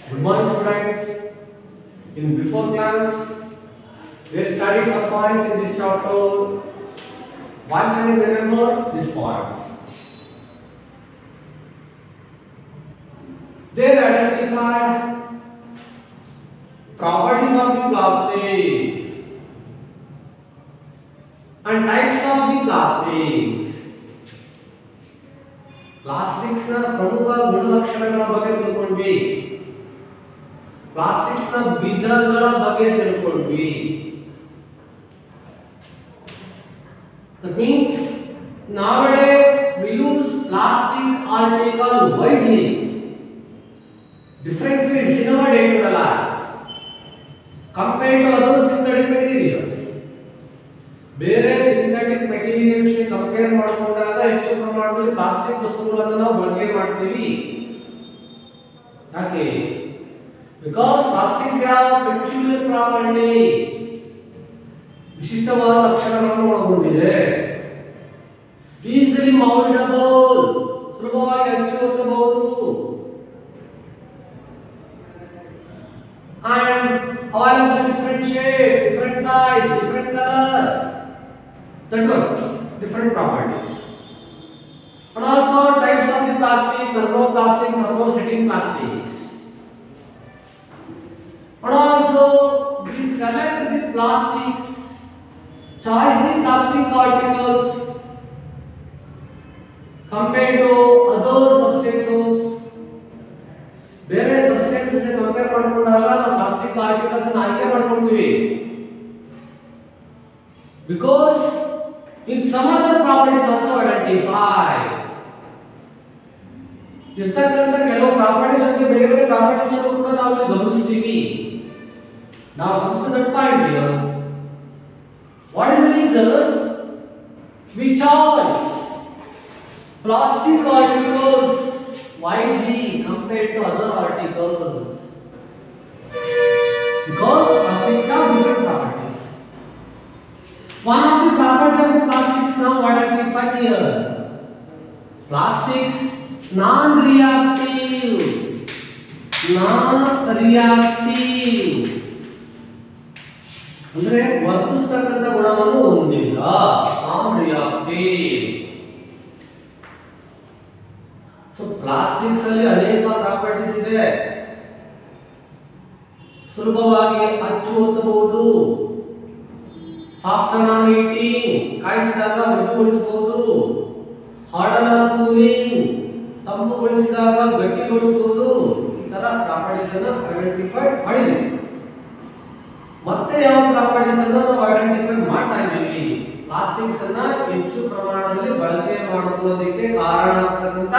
Good morning, students. In before class, we studied some points in this chapter. Once again, remember these points. They identified properties of the plastics and types of the plastics. Plastics na ಪ್ರಮುಖ ಗುಣಲಕ್ಷಣಗಳ ಬಗ್ಗೆ ತಿಳ್ಕೊಂಡ್ವಿ. Plastics na ವಿಧಗಳ ಬಗ್ಗೆ ತಿಳ್ಕೊಂಡ್ವಿ. That means nowadays we use plastic article widely. Different fields in our day-to-day life compared to other synthetic materials. ಬೇರೆ synthetic materials ಗೆ compare ಮಾಡಿಕೊಂಡಾಗ ಹೆಚ್ಚು ಪ್ರಮಾಣದಲ್ಲಿ ಪ್ಲಾಸ್ಟಿಕ್ ವಸ್ತುಗಳನ್ನು ನಾವು ಬಳಕೆ ಮಾಡ್ತೀವಿ. ಯಾಕೆ? Because plastics have peculiar property, ವಿಶಿಷ್ಟವಾದ ಲಕ್ಷಣಗಳನ್ನು ಒಳಗೊಂಡಿದೆ. ಈಸಿಲಿ ಮೌಲ್ಡಬಲ್, ಸುಲಭವಾಗಿ ಹಂಚಿಕೊಳ್ಳಬಹುದು. And all of the different shape, different size, different color. That one, different properties. And also types of the plastic, thermoplastic, thermosetting plastics. And also we select the plastics, choose the plastic articles compared to other substances. ಬೇರೆ substances compare ಮಾಡಿಕೊಂಡಾಗ ನಾವು plastic articles ಅನ್ನು ಆಯ್ಕೆ ಮಾಡ್ಕೊಳ್ತೀವಿ. Because in some other properties also identify. ಇರ್ತಕ್ಕಂಥ ಕೆಲವು properties ಅಂದ್ರೆ ಬೇರೆ ಬೇರೆ ಪ್ರಾಪರ್ಟೀಸ್ ಅನ್ನು ಕೂಡ ನಾವು ಇಲ್ಲಿ ಗಮನಿಸ್ತೀವಿ. Now comes to that point here. What is the reason we choose plastic articles widely compared to other articles? Because plastics have different properties. One of the property of the plastics now identified here. Plastics non-reactive. Non-reactive. ಅಂದ್ರೆ ವರ್ತಿಸ್ತಕ್ಕಂಥ ಗುಣವನ್ನು ಹೊಂದಿಲ್ಲ. Non-reactive. So plastics ಅಲ್ಲಿ ಅನೇಕ properties ಇದೆ. ಸುಲಭವಾಗಿ ಹಚ್ಚುವುದು, soften on heating, ಕಾಯಿಸಿದಾಗ ಮೃದುಗೊಳಿಸಬಹುದು, ಹಾರ್ಡನ್ ಆನ್ ಕೂಲಿಂಗ್, ತಂಪುಗೊಳಿಸಿದಾಗ ಗಟ್ಟಿಗೊಳಿಸಬಹುದು. ಈ ತರ ಪ್ರಾಪರ್ಟೀಸ್ ಅನ್ನು ಐಡೆಂಟಿಫೈ ಮಾಡಿದ್ವಿ. ಮತ್ತೆ ಯಾವ ಪ್ರಾಪರ್ಟೀಸ್ ಅನ್ನು ನಾವು ಐಡೆಂಟಿಫೈ ಮಾಡ್ತಾ ಇದ್ದೀವಿ? ಪ್ಲಾಸ್ಟಿಕ್ಸ್ ಅನ್ನ ಹೆಚ್ಚು ಪ್ರಮಾಣದಲ್ಲಿ ಬಳಕೆ ಮಾಡಿಕೊಳ್ಳೋದಕ್ಕೆ ಕಾರಣ ಆಗ್ತಕ್ಕಂಥ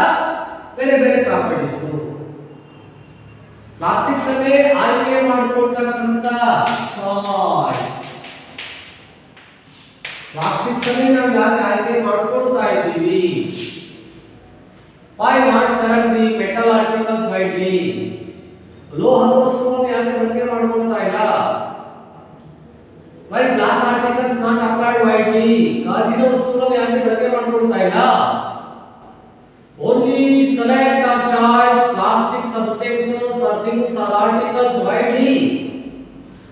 ಬೇರೆ ಬೇರೆ ಪ್ರಾಪರ್ಟೀಸ್. ಪ್ಲಾಸ್ಟಿಕ್ಸ್ ಅಲ್ಲೇ ಆಯ್ಕೆ ಮಾಡಿಕೊಳ್ತಕ್ಕಂಥ ಚಾಯ್ಸ್. ಪ್ಲಾಸ್ಟಿಕ್ಸ್ ಅಲ್ಲೇ ನಾವು ಯಾಕೆ ಆಯ್ಕೆ ಮಾಡಿಕೊಳ್ತಾ ಇದ್ದೀವಿ? Why not select the metal articles widely? ಲೋಹದ ವಸ್ತುಗಳನ್ನು ಯಾಕೆ ಬಳಕೆ ಮಾಡಿಕೊಳ್ತಾ ಇಲ್ಲ? Why glass articles not applied widely? ಗಾಜಿನ ವಸ್ತುಗಳನ್ನು ಯಾಕೆ ಬಳಕೆ ಮಾಡಿಕೊಳ್ತಾ ಇಲ್ಲ? Only select or choose plastic substances or things or articles widely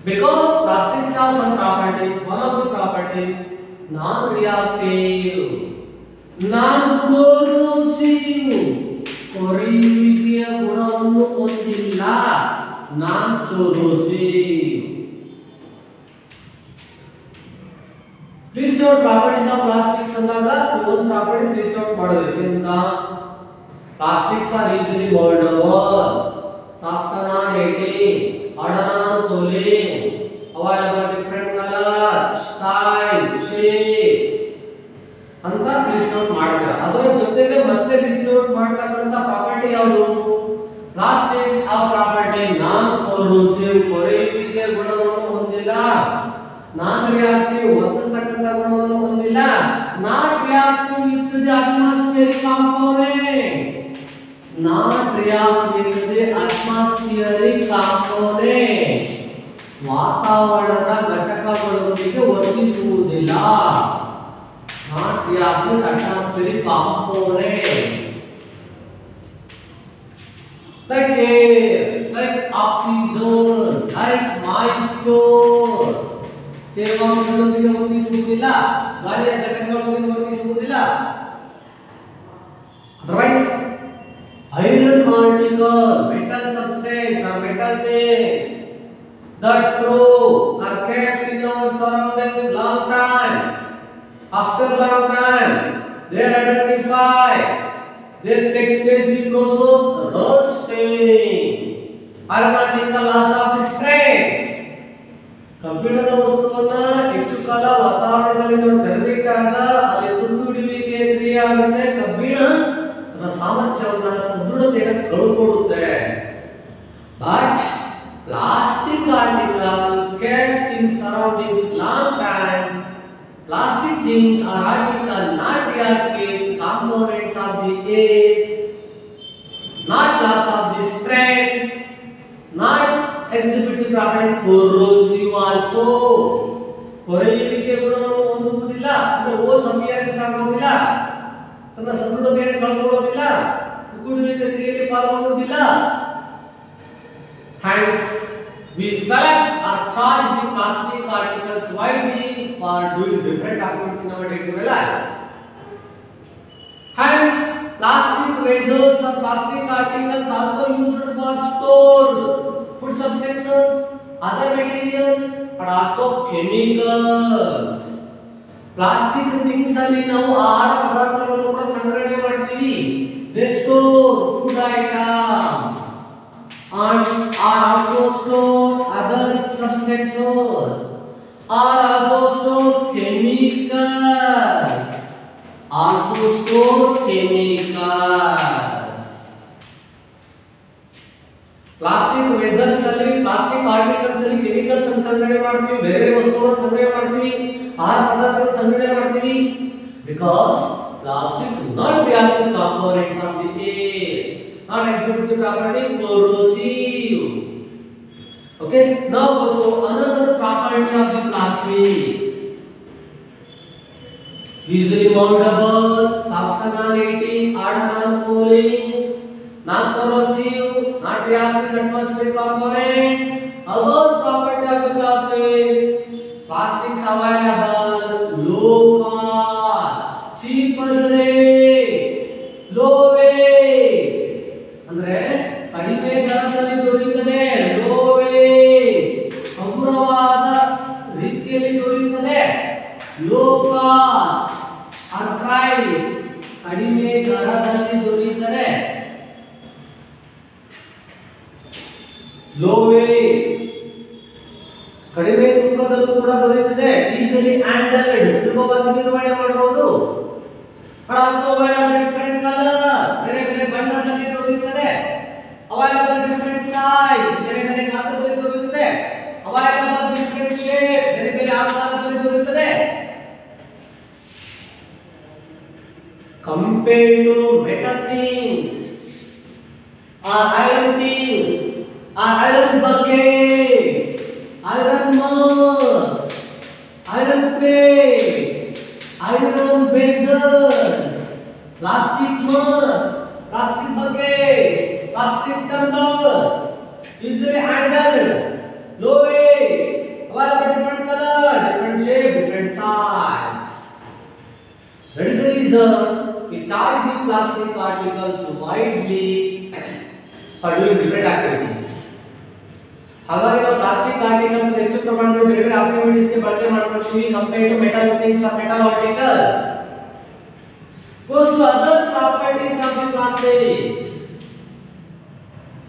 because plastics have some properties. One of the properties non-reactive, non-corrosive, ಕೊರೆಯುವಿಕೆಯ ಗುಣವನ್ನು ಹೊಂದಿಲ್ಲ. non-corrosive. List out properties of plastics ಅಂದಾಗ ಒಂದು ಪ್ರಾಪರ್ಟೀಸ್ ಲಿಸ್ಟ್ ಔಟ್ ಮಾಡೋದು ಅಂತ. Plastics are easily moldable, soften on heating, harden on cooling, available different color, size, shape ಅಂತ list out ಮಾಡ್ತಾರೆ. ಅದರ ಜೊತೆಗೆ ಮತ್ತೆ ಲಿಸ್ಟ್ ಔಟ್ ಮಾಡ್ತಕ್ಕಂಥ ಪ್ರಾಪರ್ಟಿ ಯಾವುದು? Plastics have property non-corrosive, ಕೊರೆಯುವಿಕೆಯ ಗುಣವನ್ನು ಹೊಂದಿಲ್ಲ. non-reactive, ವರ್ತಿಸ್ತಕ್ಕಂಥ ಗುಣವನ್ನು ಹೊಂದಿಲ್ಲ. not reactive with the atmospheric components. not reactive with the atmospheric components. ವಾತಾವರಣದ ಘಟಕಗಳೊಂದಿಗೆ ವರ್ತಿಸುವುದಿಲ್ಲ. not reactive with atmospheric components. like air, like oxygen, like moisture. ತೇವಾಂಶದೊಂದಿಗೆ ವರ್ತಿಸುವುದಿಲ್ಲ, ಗಾಳಿಯ ಘಟಕಗಳೊಂದಿಗೆ ವರ್ತಿಸುವುದಿಲ್ಲ. Otherwise, iron particle, metal substance or metal things that through are kept in our surroundings long time. After long time, they are identified. There takes place the process rusting. Aromatic loss of the strength. ಕಬ್ಬಿಣದ ವಸ್ತುವನ್ನ ಹೆಚ್ಚು ಕಾಲ ವಾತಾವರಣದಲ್ಲಿ ನಾವು ತೆರೆದಿಟ್ಟಾಗ ಅಲ್ಲಿ ತುಕ್ಕು ಹಿಡಿಯುವಿಕೆ ಕ್ರಿಯೆ ಆಗುತ್ತೆ. ಕಬ್ಬಿಣ ತನ್ನ ಸಾಮರ್ಥ್ಯವನ್ನ ಸದೃಢತೆಯನ್ನು ಕಳೆದುಕೊಳ್ಳುತ್ತೆ. But plastic article kept in surroundings long time. Plastic things are article not react with components of the air, not loss of the strength, not exhibit the property corrosive also. ಕೊರೆಯುವಿಕೆ ಗುಣವನ್ನು ಹೊಂದುವುದಿಲ್ಲ, ಅಂದ್ರೆ ಓಲ್ಸ್ ಅಪಿಯರೆನ್ಸ್ ಆಗುವುದಿಲ್ಲ, ತನ್ನ ಸದೃಢತೆಯನ್ನು ಕಳೆದುಕೊಳ್ಳುವುದಿಲ್ಲ, ತುಕ್ಕುಡುವಿಕೆ ಕ್ರಿಯೆಯಲ್ಲಿ ಪಾಲ್ಗೊಳ್ಳುವುದಿಲ್ಲ. Hence, we select or charge the plastic articles widely for doing different activities in our day-to-day life. Hence, plastic vessels or plastic articles also used for stored food substances, other materials, but also chemicals. Plastic things ಅಲ್ಲಿ ನಾವು ಆಹಾರ ಪದಾರ್ಥಗಳನ್ನು ಕೂಡ ಸಂಗ್ರಹಣೆ ಮಾಡ್ತೀವಿ. They store food items and are also store other substances, are also store chemicals, also store chemicals. Plastic vessels ಅಲ್ಲಿ plastic articles ಅಲ್ಲಿ chemicals ಅನ್ನು ಸಂಗ್ರಹಣೆ ಮಾಡ್ತೀವಿ, ಬೇರೆ ವಸ್ತುಗಳನ್ನು ಸಂಗ್ರಹಣೆ ಮಾಡ್ತೀವಿ, ಆಹಾರ ಪದಾರ್ಥಗಳನ್ನು ಸಂಗ್ರಹಣೆ ಮಾಡ್ತೀವಿ. Because plastic do not react to components of the air, not exhibit the property corrosive. Okay, now also another property of the plastics: easily moldable, soft non-eating, hard non-cooling, non-corrosive, not react with atmospheric component. Other property of the plastics: plastics available, low cost, cheaper rate, low weight. ಅಂದ್ರೆ ಕಡಿಮೆ ದರದಲ್ಲಿ ದೊರೆಯುತ್ತದೆ, low wait, ಹಗುರವಾದ ರೀತಿಯಲ್ಲಿ ದೊರೆಯುತ್ತದೆ. Low cost R price, ಕಡಿಮೆ ದರದಲ್ಲಿ ದೊರೆಯುತ್ತದೆ. ಲೋ ವೇಟ್, ಕಡಿಮೆ ತೂಕದಲ್ಲೂ ಕೂಡ ದೊರೆಯುತ್ತದೆ. ಈಸಿಲಿ ಹ್ಯಾಂಡಲ್ಡ್, ಸುಲಭವಾಗಿ ನಿರ್ವಹಣೆ ಮಾಡಬಹುದು. but also available different color, ಬೇರೆ ಬೇರೆ ಬಣ್ಣದಲ್ಲಿ ದೊರೆಯುತ್ತದೆ. available different size, ಬೇರೆ ಬೇರೆ ಗಾತ್ರದಲ್ಲಿ ದೊರೆಯುತ್ತದೆ. available different shape, ಬೇರೆ ಬೇರೆ ಆಕಾರದಲ್ಲಿ ದೊರೆಯುತ್ತದೆ. compared to metal things or iron things or iron buckets, iron mugs, iron plates, iron vessels, plastic mugs, plastic buckets, plastic tumbler, easily handled, low weight, available different color, different shape, different size. That is the reason we charge the plastic articles widely for doing different activities. ಹಾಗಾಗಿ ನಾವು plastic articles ಹೆಚ್ಚು ಪ್ರಮಾಣದಲ್ಲಿ ಬೇರೆ ಬೇರೆ activities ಗೆ ಬಳಕೆ ಮಾಡ್ಕೊಳ್ತೀವಿ compare to metal things or metal articles. Goes to other properties of the plastics: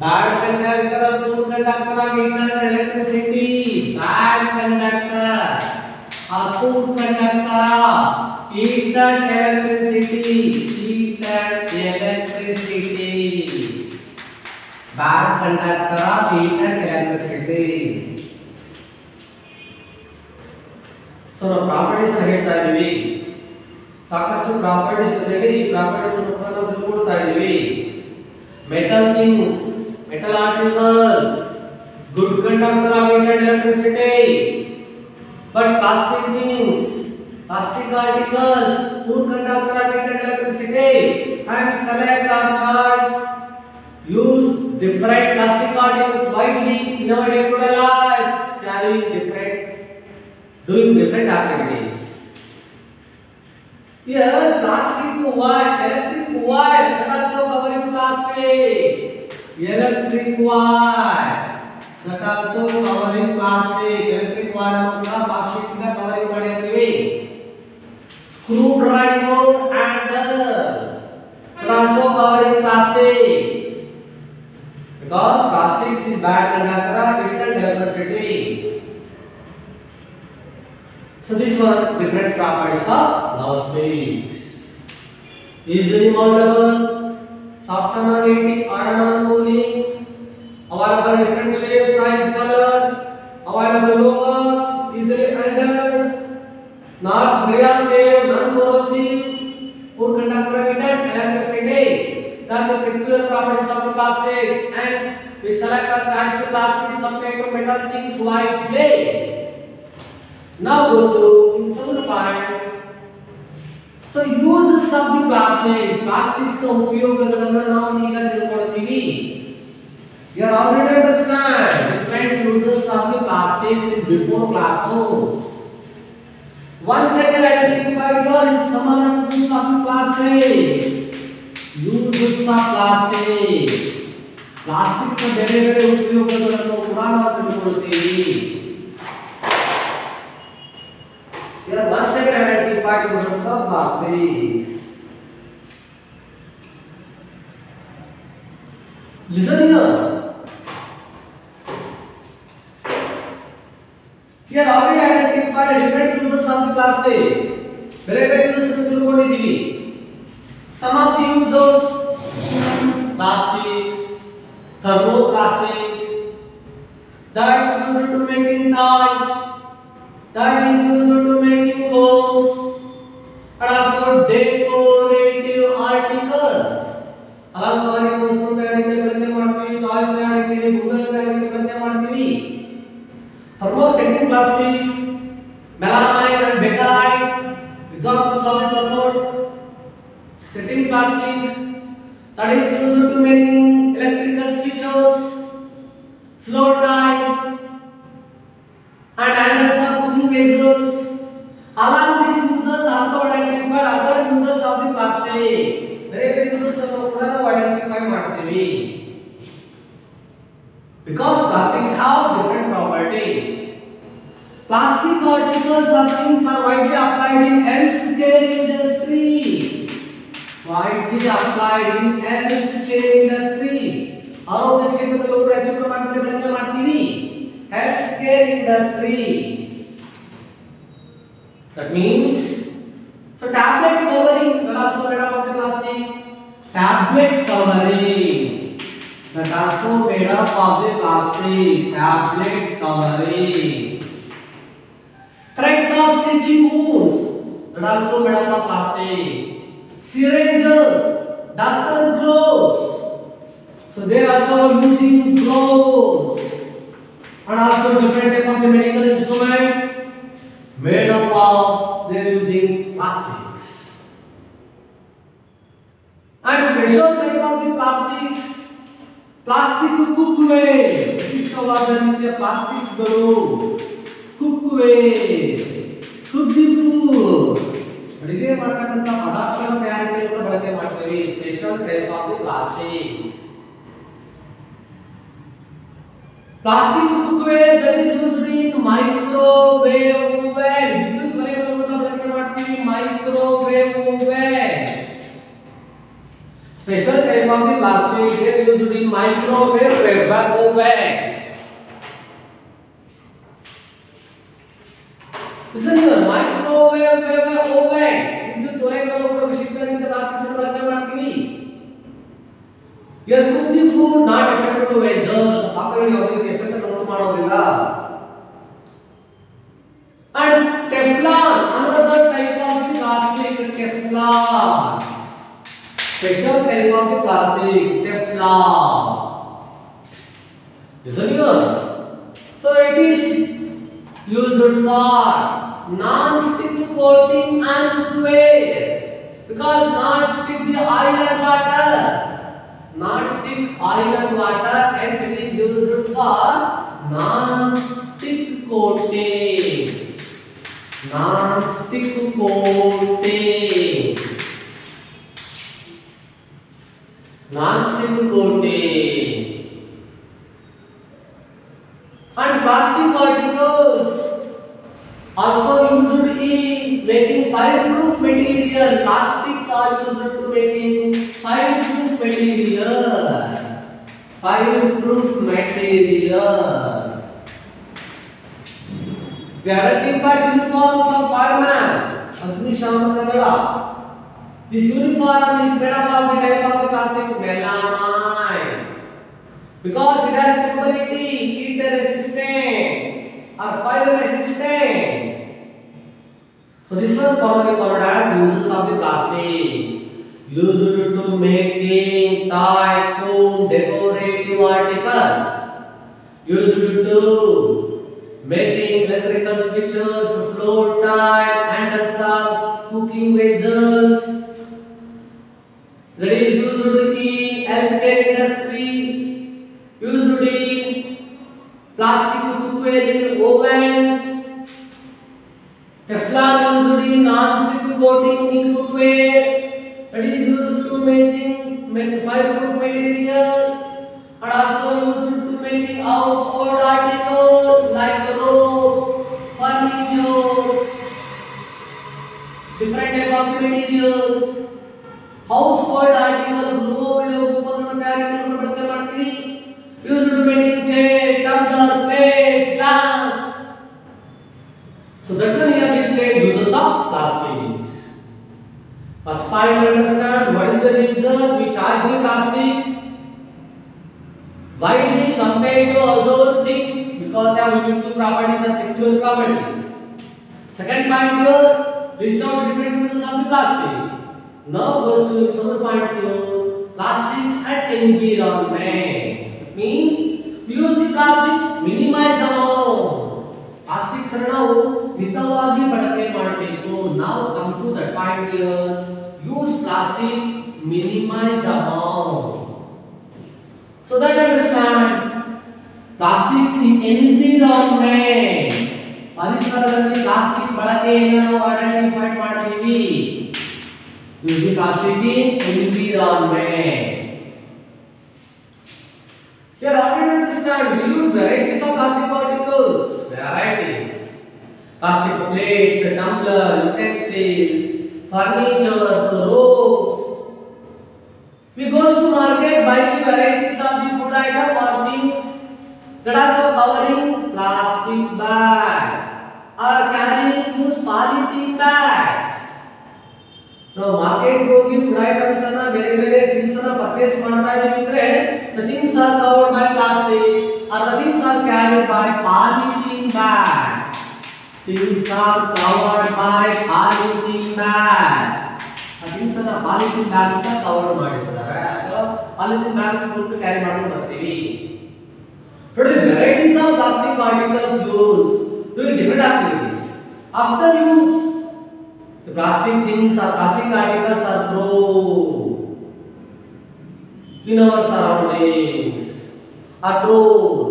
bad conductor or poor conductor of heat and electricity, bad conductor or poor conductor of heat and electricity, heat and electricity. Bad conductor of heat and electricity. So ನಾವು properties ಅನ್ನು ಹೇಳ್ತಾ ಇದೀವಿ. ಸಾಕಷ್ಟು properties ಜೊತೆಗೆ ಈ properties ಅನ್ನು ಕೂಡ ನಾವು ತಿಳ್ಕೊಳ್ತಾ ಇದೀವಿ. Metal things, metal articles, good conductor of heat and electricity. But plastic things, plastic articles, poor conductor of heat and electricity. And select or choice, use different plastic articles in our day-to-day life, doing different activities. Here, plastic wire, electric wire, that also covering plastic. Electric wire, that also covering plastic. Electric wire ಅನ್ನೋದನ್ನ plastic ಇಂದ covering ಮಾಡಿರ್ತೀವಿ. Screwdriver handle, that also covering plastic. Because plastics is bad conductor of heat and electricity. So this one different properties of plastics. Easily moldable, soft and non-heating, hard and non-cooling, available different shape, size, color, available low cost, easily handled, not reactive, non-corrosive, poor conductor of heat and electricity. That the peculiar properties of the plastics. Hence, we select or choose the plastics compared to metal things widely. Now goes to in some points. So uses of the plastics. Plastics का उपयोगಗಳನ್ನು ನಾವು ಈಗ ತಿಳ್ಕೊಳ್ಳುತ್ತೀವಿ. You are already understand different uses of the plastics in before classes. Once again identify your in some other uses of the plastics. Uses of plastics. Plastics ನ ಬೇರೆ ಬೇರೆ ಉಪಯೋಗಗಳನ್ನು ಕೂಡ ನಾವು ತಿಳ್ಕೊಳ್ಳುತ್ತೀವಿ. Here once again identify uses of plastics. Listen here. Here already identified different uses of the plastics. ಬೇರೆ ಬೇರೆ uses ಅನ್ನು ತಿಳ್ಕೊಂಡಿದ್ದೀವಿ. Some of the uses: plastics, thermoplastics, that's used to making toys, that is used to making clothes, and also decorative articles. ಅಲಂಕಾರಿಕ ವಸ್ತು ತಯಾರಿಕೆಗೆ ಬಳಕೆ ಮಾಡ್ತೀವಿ, toys ತಯಾರಿಕೆಗೆ, ಬುಗ್ಗಲ ತಯಾರಿಕೆಗೆ ಬಳಕೆ ಮಾಡ್ತೀವಿ. Thermosetting plastic, melamine and bakelite, examples of the thermosetting plastics, that is used to making electrical switches, floor tile, and handles of cooking vessels. Along these uses also identified other uses of the plastic. ಬೇರೆ ಬೇರೆ uses ಅನ್ನು ಕೂಡ ನಾವು identify ಮಾಡ್ತೀವಿ. Because plastics have different properties. Plastic articles or things are widely applied in healthcare industry. Widely applied in healthcare industry. ಆರೋಗ್ಯ ಕ್ಷೇತ್ರದಲ್ಲೂ ಕೂಡ ಹೆಚ್ಚು ಪ್ರಮಾಣದಲ್ಲಿ ಬಳಕೆ ಮಾಡ್ತೀವಿ. Healthcare industry. That means, so tablets covering, that also made up of the plastic. Tablets covering, that also made up of the plastic. Tablets covering. Threads of stitching wounds, that also made up of plastic. Syringes, doctor gloves, so they are also using gloves. And also different type of the medical instruments made up of, they are using plastics. And special type of the plastics, plastic cookware, ವಿಶಿಷ್ಟವಾದ ರೀತಿಯ plastics ಗಳು, cookware, cook the food, ಅಡಿಗೆ ಮಾಡತಕ್ಕಂತ ಪದಾರ್ಥಗಳ ತಯಾರಿಕೆಯಲ್ಲಿ ಬಳಕೆ ಮಾಡ್ತೀವಿ. Special type of the plastics. Plastic cookware that is used in microwave oven. ವಿದ್ಯುತ್ ಮನೆಗಳನ್ನು ಬಳಕೆ ಮಾಡ್ತೀವಿ. Microwave oven. Special type of the plastic they are used in microwave oven. Listen here, microwave oven. ವಿದ್ಯುತ್ ಮನೆಗಳನ್ನು ಕೂಡ ವಿಶಿಷ್ಟ ರೀತಿಯ ಪ್ಲಾಸ್ಟಿಕ್ಸ್ ಅನ್ನು ಬಳಕೆ ಮಾಡ್ತೀವಿ. Here cook the food not affected to vessels. ಪಾತ್ರೆಗಳಿಗೆ ಯಾವುದೇ ರೀತಿಯ ಎಫೆಕ್ಟ್ ಅನ್ನು ಉಂಟು ಮಾಡೋದಿಲ್ಲ. And Teflon, another type of the plastic. Teflon, special type of the plastic. Teflon. Listen here. So it is used for non-stick coating and cookware, because non-stick the oil and water. Non-stick oil and water, hence it is used for coating. Non-stick coating. Non-stick coating. And plastic particles also used in making fireproof material. Plastics are used to making fireproof material. Fireproof material. We identified uniforms of fireman. Agnishamaka Dala. This uniform is made up of the type of plastic melamine. Because it has capability, heat resistant or fire resistant. So this one commonly called as uses of the plastic. Used to making toys, foam, decorative article. Used to making electrical switches, floor tile, handles of cooking vessels. That is used in healthcare industry. Used in plastic cookware in ovens. Teflon used in non-stick coating in cookware. That is used to make fireproof material. And also used to making household articles like ropes, furniture, different type of materials. Household article used to making chair, tumbler, plates, glass. So that one here listed uses of plastics. First point to understand what is the reason we charge the plastic widely compared to other things because they have unique properties and peculiar property. Second point here, list out different uses of the plastic. Now goes to some other points here. Plastics and environment. It means we use the plastic minimize amount. Plastics are now ಮಿತವಾಗಿ ಬಳಕೆ ಮಾಡಬೇಕು. Now comes to that point here. Use plastic minimize amount. So that understand plastics in environment. ಪರಿಸರದಲ್ಲಿ plastic ಬಳಕೆಯನ್ನು ನಾವು identify ಮಾಡ್ತೀವಿ. Use the plastic in environment. Here how do you understand? We use varieties of plastic particles. Varieties. Plastic plates, tumbler, utensils, furniture, ropes. We go to market buying the varieties of the food item or things that are so covering plastic bag or carrying use polythene bags. Now market ಹೋಗಿ food items ಅನ್ನ ಬೇರೆ ಬೇರೆ things ಅನ್ನ purchase ಮಾಡ್ತಾ ಇದ್ರೆ the things are covered by plastic or the things are carried by polythene bags. Things are covered by polythene bags. Things ಅನ್ನ polythene bags ನ cover ಮಾಡಿರ್ತಾರೆ ಅಥವಾ polythene bags ಮೂಲಕ ಕ್ಯಾರಿ ಮಾಡ್ಕೊಂಡು ಬರ್ತೀವಿ. Today varieties of plastic particles used doing different activities. After use, the plastic things or plastic particles are thrown in our surroundings. Are thrown.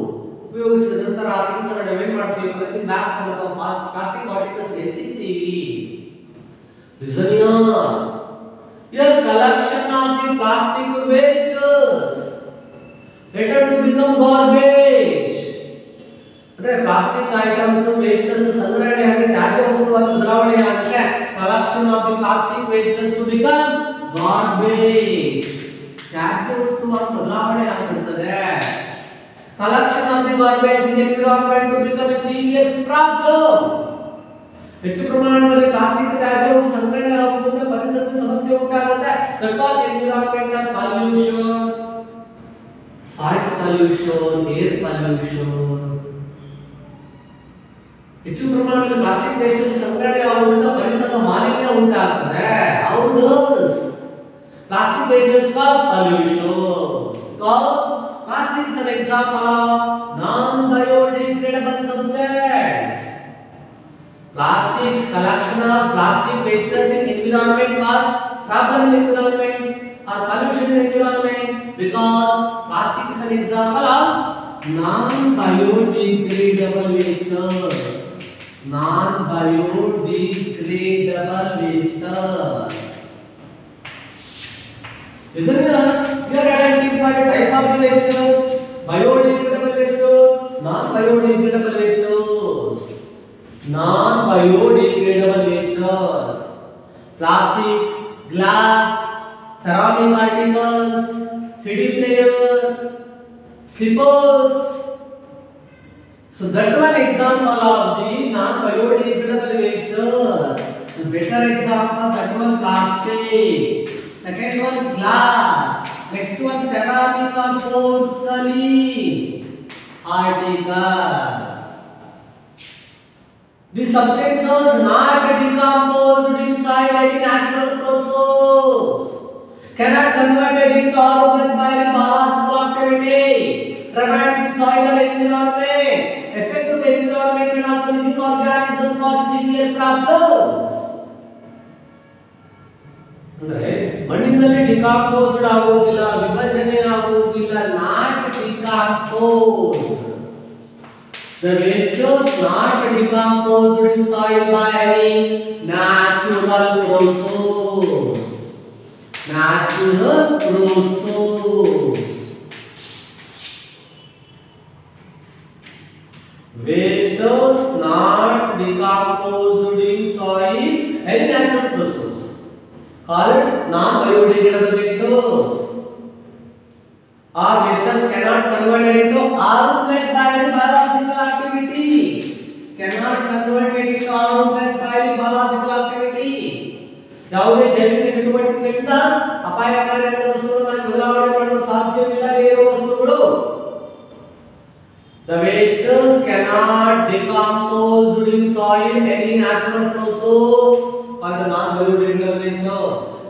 ಉಪಯೋಗಿಸಿದ ನಂತರ ಆ ಥಿಂಗ್ಸ್ ಅನ್ನು ನಾವೇನ್ ಮಾಡ್ತೀವಿ ಪ್ರತಿ ಬ್ಯಾಗ್ಸ್ ಅಥವಾ ಪ್ಲಾಸ್ಟಿಕ್ ಪಾರ್ಟಿಕಲ್ಸ್ ಎಸಿತೀವಿ. Here collection of the plastic wastes later to become garbage. ಅಂದ್ರೆ ಪ್ಲಾಸ್ಟಿಕ್ ಐಟಮ್ಸ್ ವೇಸ್ಟಸ್ ಸಂಗ್ರಹಣೆ ಆಗಿ ತ್ಯಾಜ್ಯ ವಸ್ತುವಾಗಿ ಬದಲಾವಣೆ ಆಗುತ್ತೆ. collection of the plastic wastes to become garbage. ತ್ಯಾಜ್ಯ ವಸ್ತುವಾಗಿ ಬದಲಾವಣೆ ಆಗುತ್ತದೆ. Collection of the garbage in the environment to become a serious problem. ಹೆಚ್ಚು ಪ್ರಮಾಣದಲ್ಲಿ ಪ್ಲಾಸ್ಟಿಕ್ ತ್ಯಾಜ್ಯವು ಸಂಗ್ರಹಣೆ ಆಗುವುದರಿಂದ ಪರಿಸರದ ಸಮಸ್ಯೆ ಉಂಟಾಗುತ್ತೆ. because environmental pollution, soil pollution, air pollution. ಹೆಚ್ಚು ಪ್ರಮಾಣದಲ್ಲಿ ಪ್ಲಾಸ್ಟಿಕ್ ವೇಸ್ಟ್ ಸಂಗ್ರಹಣೆ ಆಗುವುದರಿಂದ ಪರಿಸರದ ಮಾಲಿನ್ಯ ಉಂಟಾಗುತ್ತದೆ. how does plastic waste cause pollution? Because plastic is an example of non-biodegradable substance. Plastics collection of plastic wastes in environment cause problem in environment or pollution in environment because plastic is an example of non-biodegradable wastes. Non-biodegradable wastes. Listen here. We are identified type of the wastes: biodegradable wastes, non-biodegradable wastes. Non-biodegradable wastes: plastics, glass, ceramic articles, CD player, slippers. So that one example of the non-biodegradable wastes. The better example, that one plastic. Second one glass. Next one ceramic or porcelain article. These substances not decomposed inside any natural process, cannot converted into organics by any biological activity, remains in soil and environment, affect the environment and also living organism cause severe problems. ಅಂದ್ರೆ ಮಣ್ಣಿನಲ್ಲಿ ಡಿಕಾಂಪೋಸ್ಡ್ ಆಗುವುದಿಲ್ಲ, ವಿಭಜನೆ ಆಗುವುದಿಲ್ಲ, not ಡಿಕಾಂಪೋಸ್ಡ್. The wastes not decomposed in soil by any natural process. Natural process. Wastes not decomposed in soil any natural process. Called non-biodegradable wastes. Or wastes cannot convert into or replaced by any biological activity. Cannot convert into or replaced by any biological activity. ಯಾವುದೇ ಜೈವಿಕ ಚಟುವಟಿಕೆಗಳಿಂದ ಅಪಾಯಕಾರಿಯಾದ ವಸ್ತುಗಳನ್ನು ಬದಲಾವಣೆ ಮಾಡಲು ಸಾಧ್ಯವಿಲ್ಲದೇ ಇರುವ ವಸ್ತುಗಳು. The wastes cannot decompose in soil any natural process called the non-biodegradable wastes.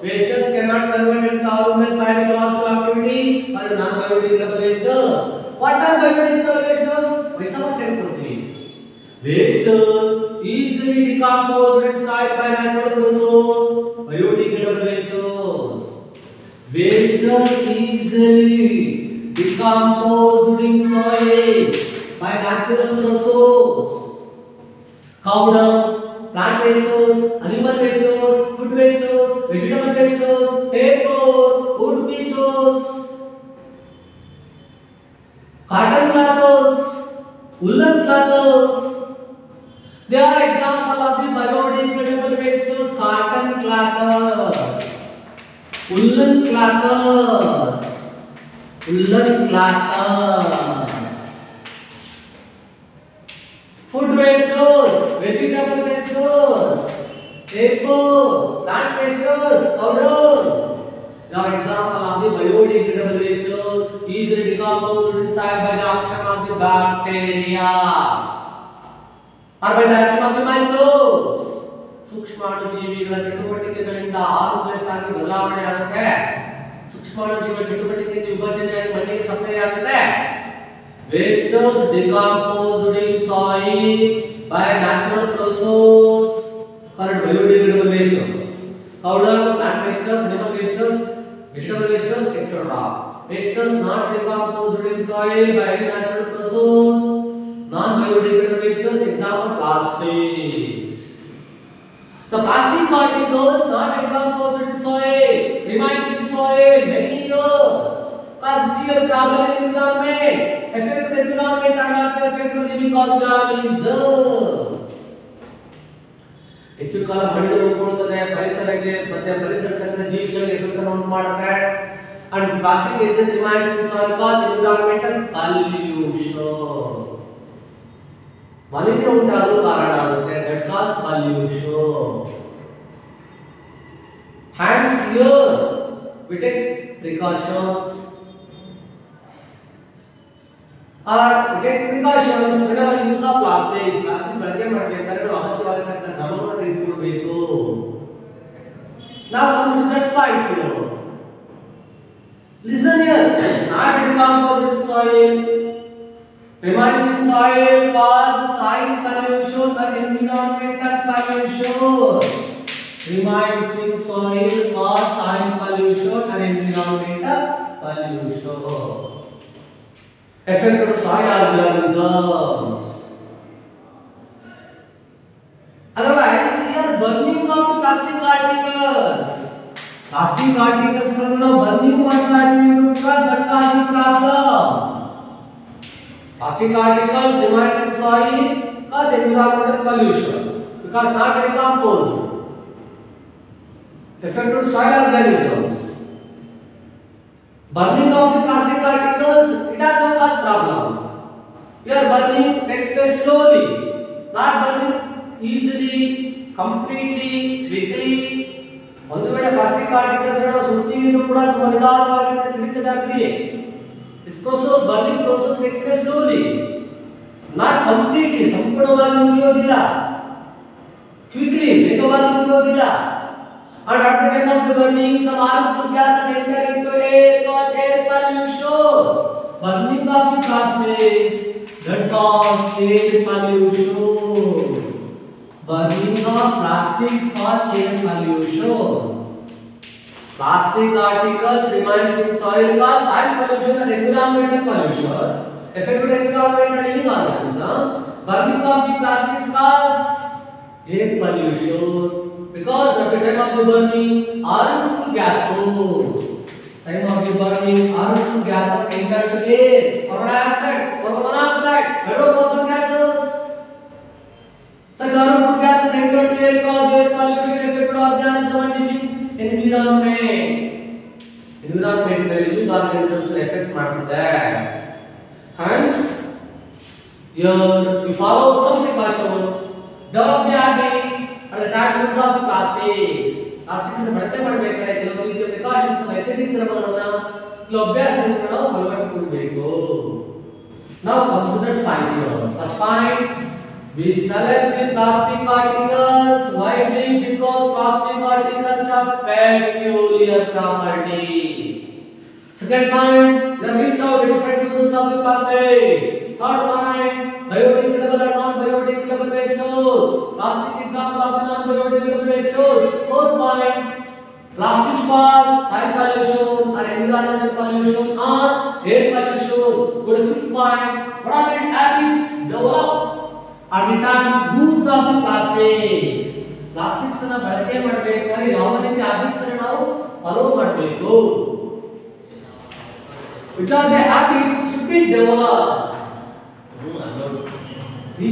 Wastes cannot convert into or replaced by any biological activity called the non-biodegradable wastes. What are biodegradable wastes? Resource wastes easily decomposed inside by natural process. Biodegradable wastes. Wastes easily decomposed in soil by natural process. Cow dung, plant wastes, animal wastes, food wastes, vegetable wastes, paper, wood pieces, cotton cloths, woolen cloths. They are example of the biodegradable wastes. Cotton cloths, woolen cloths, woolen cloths, food wastes, vegetable wastes, paper, plant wastes, cow dung. They are example of the biodegradable wastes, easily decomposed inside by the action of the bacteria or by the action of the microbes. ಸೂಕ್ಷ್ಮಾಣುಜೀವಿಗಳ ಚಟುವಟಿಕೆಗಳಿಂದ ಆರ್ಪ್ಲೇಸ್ ಆಗಿ ಬದಲಾವಣೆ ಆಗುತ್ತೆ. ಸೂಕ್ಷ್ಮಾಣುಜೀವಿಗಳ ಚಟುವಟಿಕೆಯಿಂದ ವಿಭಜನೆಯಾಗಿ ಮಣ್ಣಿಗೆ supply ಆಗುತ್ತೆ. Wastes decomposed in soil by natural process called biodegradable wastes. Cow dung, plant wastes, animal wastes, vegetable wastes, etc. Wastes not decomposed in soil by any natural process. Non-biodegradable wastes, example plastics. The plastic particles not decomposed in soil remains in soil many years, cause severe problem in environment, affect the environment and also affect the living organisms. ಹೆಚ್ಚು ಕಾಲ ಮಣ್ಣಿನಲ್ಲಿ ಉಳ್ಕೊಳ್ಳುತ್ತದೆ, ಪರಿಸರಕ್ಕೆ ಮತ್ತೆ ಪರಿಸರಕ್ಕೆ ಜೀವಿಗಳಿಗೆ effect ಅನ್ನು ಉಂಟು ಮಾಡುತ್ತೆ. And plastic wastes remains in soil cause environmental pollution. ಮಾಲಿನ್ಯ ಉಂಟಾಗಲು ಕಾರಣ ಆಗುತ್ತೆ. That cause pollution. Hence here we take precautions or we take precautions whenever use of plastics. Plastics ಬಳಕೆ ಮಾಡಬೇಕಾದ್ರೆ ನಾವು ಅಗತ್ಯವಾಗಿರತಕ್ಕಂತ ಕ್ರಮಗಳನ್ನು ತೆಗೆದುಕೊಳ್ಳಬೇಕು. Now comes the next point here. Listen here. Not decomposed in soil remains in soil cause soil pollution or environmental pollution. Remains in soil cause soil pollution or environmental pollution. Effect on soil organisms. Otherwise, here burning of the plastic particles. Plastic particles ಗಳನ್ನ burning ಮಾಡ್ತಾ ಇದೀವಿ because that causes problem. Plastic particles remains in soil cause environmental pollution because not decomposed. Effect on soil organisms. Burning of the plastic particles, it also cause problem. Here burning takes place slowly, not burning easily, completely, quickly. ಒಂದು ವೇಳೆ plastic particles ಅನ್ನು ಸುತ್ತಿನೂ ಕೂಡ ತುಂಬಾ ನಿಧಾನವಾಗಿ ನಡೀತದೆ ಆ ಕ್ರಿಯೆ. This process, burning process takes place slowly, not completely, ಸಂಪೂರ್ಣವಾಗಿ ಉರಿಯೋದಿಲ್ಲ, quickly, ವೇಗವಾಗಿ ಉರಿಯೋದಿಲ್ಲ. And at the time of the burning, some harmful gases enter into air, cause air pollution. Burning of the plastics that cause air pollution. Burning of plastics cause air pollution. Plastic particles remains in soil cause soil pollution and environmental pollution. Effect on environment and living organism. Burning of the plastics cause air pollution. Because at the time of the burning, harmful gases. Time of the burning, harmful gases enter to air. Carbon dioxide, carbon monoxide, hydrocarbon gases. Such harmful gases enter to air cause air pollution, effect on organisms and living environment. Environment living organisms effect ಮಾಡುತ್ತದೆ. Hence, here we follow some precautions. Develop the habit and the time use of the plastics. Plastics ಅನ್ನು ಬಳಕೆ ಮಾಡಬೇಕಾದ್ರೆ ಕೆಲವು ರೀತಿಯ precautions ಎಚ್ಚರಿಕೆ ಕ್ರಮಗಳನ್ನು ಕೆಲವು ಅಭ್ಯಾಸಗಳನ್ನು ನಾವು ಅಳವಡಿಸಿಕೊಳ್ಳಬೇಕು. Now comes to the point here. First point, we select the plastic particles widely because plastic particles have peculiar property. Second point, the list of different uses of the plastic. Third point, biodegradable or non-biodegradable waste. Plastic example of the non-biodegradable waste. Fourth point, plastics cause soil pollution or environmental pollution or air pollution. Go to fifth point, what are the habits developed at the time use of the plastics. Plastics ಅನ್ನು ಬಳಕೆ ಮಾಡಬೇಕಾದ್ರೆ ಯಾವ ರೀತಿ habits ಅನ್ನು ನಾವು follow ಮಾಡಬೇಕು. Which are the habits should be developed? See,